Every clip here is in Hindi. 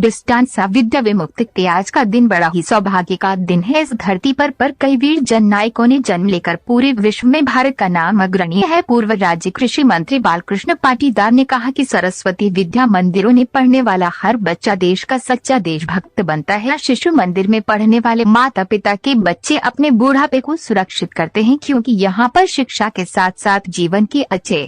बिस्टान सा विद्या विमुक्त के आज का दिन बड़ा ही सौभाग्य का दिन है। इस धरती पर कई वीर जन नायकों ने जन्म लेकर पूरे विश्व में भारत का नाम अग्रणी है। पूर्व राज्य कृषि मंत्री बालकृष्ण पाटीदार ने कहा कि सरस्वती विद्या मंदिरों में पढ़ने वाला हर बच्चा देश का सच्चा देशभक्त बनता है। शिशु मंदिर में पढ़ने वाले माता पिता के बच्चे अपने बुढ़ापे को सुरक्षित करते हैं, क्योंकि यहाँ पर शिक्षा के साथ साथ जीवन के अच्छे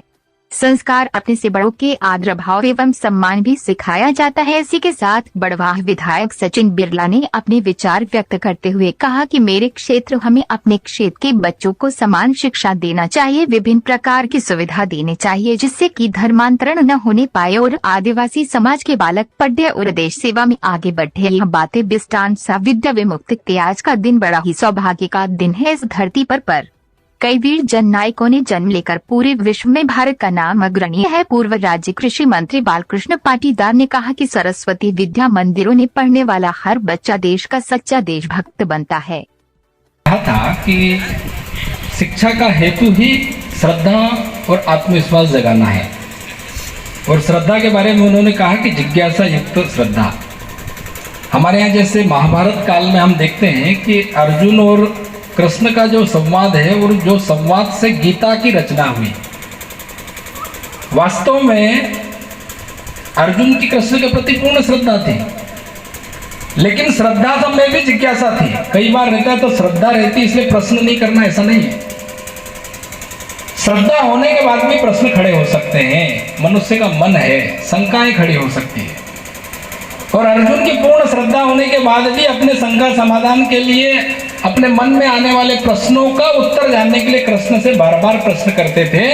संस्कार, अपने से बड़ों के आदर भाव एवं सम्मान भी सिखाया जाता है। इसी के साथ बड़वाह विधायक सचिन बिरला ने अपने विचार व्यक्त करते हुए कहा कि मेरे क्षेत्र हमें अपने क्षेत्र के बच्चों को समान शिक्षा देना चाहिए, विभिन्न प्रकार की सुविधा देनी चाहिए जिससे कि धर्मांतरण न होने पाए और आदिवासी समाज के बालक पढ़े और देश सेवा में आगे बढ़े। यह बातें बिस्टान सा विद्या विमुक्त के आज का दिन बड़ा ही सौभाग्य का दिन है। इस धरती पर कई वीर जन नायकों ने जन्म लेकर पूरे विश्व में भारत का नाम अग्रणी है। पूर्व राज्य कृषि मंत्री बालकृष्ण पाटीदार ने कहा कि सरस्वती विद्या मंदिरों में पढ़ने वाला हर बच्चा देश का सच्चा देशभक्त बनता है। कहा था कि शिक्षा का हेतु ही श्रद्धा और आत्मविश्वास जगाना है, और श्रद्धा के बारे में उन्होंने कहा कि जिज्ञासा युक्त श्रद्धा। हमारे यहाँ जैसे महाभारत काल में हम देखते हैं कि अर्जुन और कृष्ण का जो संवाद है और जो संवाद से गीता की रचना हुई, वास्तव में अर्जुन की कृष्ण के प्रति पूर्ण श्रद्धा थी, लेकिन श्रद्धा सब में भी जिज्ञासा थी। कई बार रहता है तो श्रद्धा रहती इसलिए प्रश्न नहीं करना, ऐसा नहीं है। श्रद्धा होने के बाद भी प्रश्न खड़े हो सकते हैं, मनुष्य का मन है, शंकाएं खड़ी हो सकती है। और अर्जुन की पूर्ण श्रद्धा होने के बाद भी अपने शंका समाधान के लिए अपने मन में आने वाले प्रश्नों का उत्तर जानने के लिए कृष्ण से बार बार प्रश्न करते थे,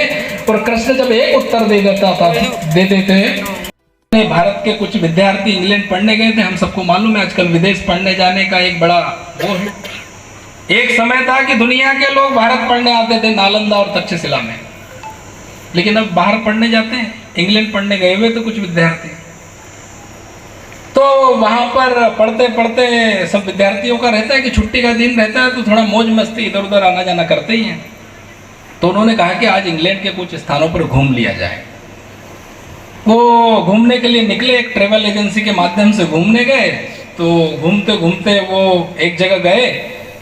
और कृष्ण जब एक उत्तर दे देते थे। भारत के कुछ विद्यार्थी इंग्लैंड पढ़ने गए थे, हम सबको मालूम है आजकल विदेश पढ़ने जाने का एक बड़ा वो है। एक समय था कि दुनिया के लोग भारत पढ़ने आते थे नालंदा और तक्षशिला में, लेकिन अब बाहर पढ़ने जाते हैं। इंग्लैंड पढ़ने गए हुए तो कुछ विद्यार्थी, तो वहाँ पर पढ़ते पढ़ते सब विद्यार्थियों का रहता है कि छुट्टी का दिन रहता है तो थोड़ा मौज मस्ती इधर उधर आना जाना करते ही हैं। तो उन्होंने कहा कि आज इंग्लैंड के कुछ स्थानों पर घूम लिया जाए। वो घूमने के लिए निकले, एक ट्रेवल एजेंसी के माध्यम से घूमने गए। तो घूमते घूमते वो एक जगह गए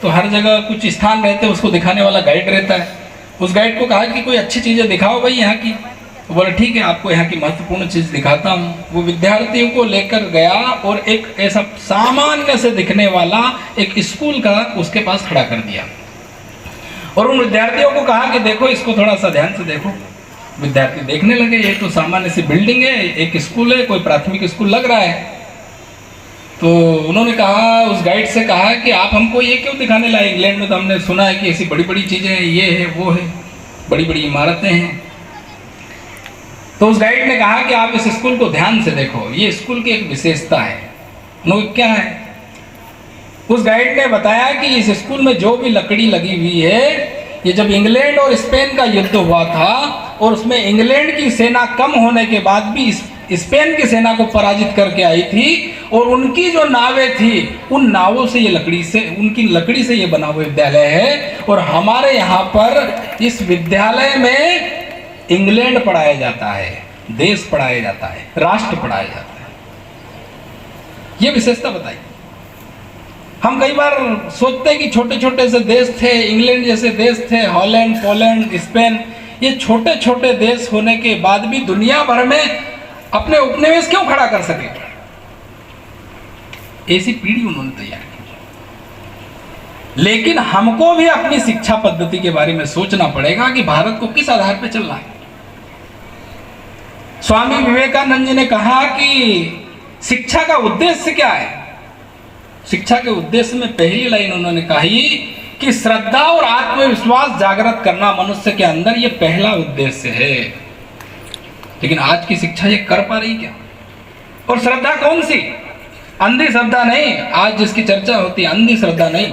तो हर जगह कुछ स्थान रहते, उसको दिखाने वाला गाइड रहता है। उस गाइड को कहा कि कोई अच्छी चीज़ें दिखाओ भाई यहाँ की। तो बोले ठीक है, आपको यहाँ की महत्वपूर्ण चीज दिखाता हूँ। वो विद्यार्थियों को लेकर गया और एक ऐसा सामान्य से दिखने वाला एक स्कूल का उसके पास खड़ा कर दिया, और उन विद्यार्थियों को कहा कि देखो इसको थोड़ा सा ध्यान से देखो। विद्यार्थी देखने लगे, ये तो सामान्य सी बिल्डिंग है, एक स्कूल है, कोई प्राथमिक स्कूल लग रहा है। तो उन्होंने कहा, उस गाइड से कहा कि आप हमको ये क्यों दिखाने लाए? इंग्लैंड में तो हमने सुना है कि ऐसी बड़ी बड़ी चीजें हैं, ये है वो है, बड़ी बड़ी इमारतें हैं। तो उस गाइड ने कहा कि आप इस स्कूल को ध्यान से देखो, ये स्कूल की एक विशेषता है। उन्होंने क्या है? उस गाइड ने बताया कि इस स्कूल में जो भी लकड़ी लगी हुई है, ये जब इंग्लैंड और स्पेन का युद्ध हुआ था और उसमें इंग्लैंड की सेना कम होने के बाद भी स्पेन की सेना को पराजित करके आई थी, और उनकी जो नावें थी उन नावों से ये उनकी लकड़ी से ये बना हुआ विद्यालय है। और हमारे यहाँ पर इस विद्यालय में इंग्लैंड पढ़ाया जाता है, देश पढ़ाया जाता है, राष्ट्र पढ़ाया जाता है। ये विशेषता बताई। हम कई बार सोचते हैं कि छोटे छोटे से देश थे, इंग्लैंड जैसे देश थे, हॉलैंड, पोलैंड, स्पेन, ये छोटे छोटे देश होने के बाद भी दुनिया भर में अपने उपनिवेश क्यों खड़ा कर सके? ऐसी पीढ़ी उन्होंने तैयार की। लेकिन हमको भी अपनी शिक्षा पद्धति के बारे में सोचना पड़ेगा कि भारत को किस आधार पर चलना है। स्वामी विवेकानंद जी ने कहा कि शिक्षा का उद्देश्य क्या है? शिक्षा के उद्देश्य में पहली लाइन उन्होंने कही कि श्रद्धा और आत्मविश्वास जागृत करना मनुष्य के अंदर, ये पहला उद्देश्य है। लेकिन आज की शिक्षा ये कर पा रही क्या? और श्रद्धा कौन सी? अंधी श्रद्धा नहीं, आज जिसकी चर्चा होती है अंधी श्रद्धा नहीं।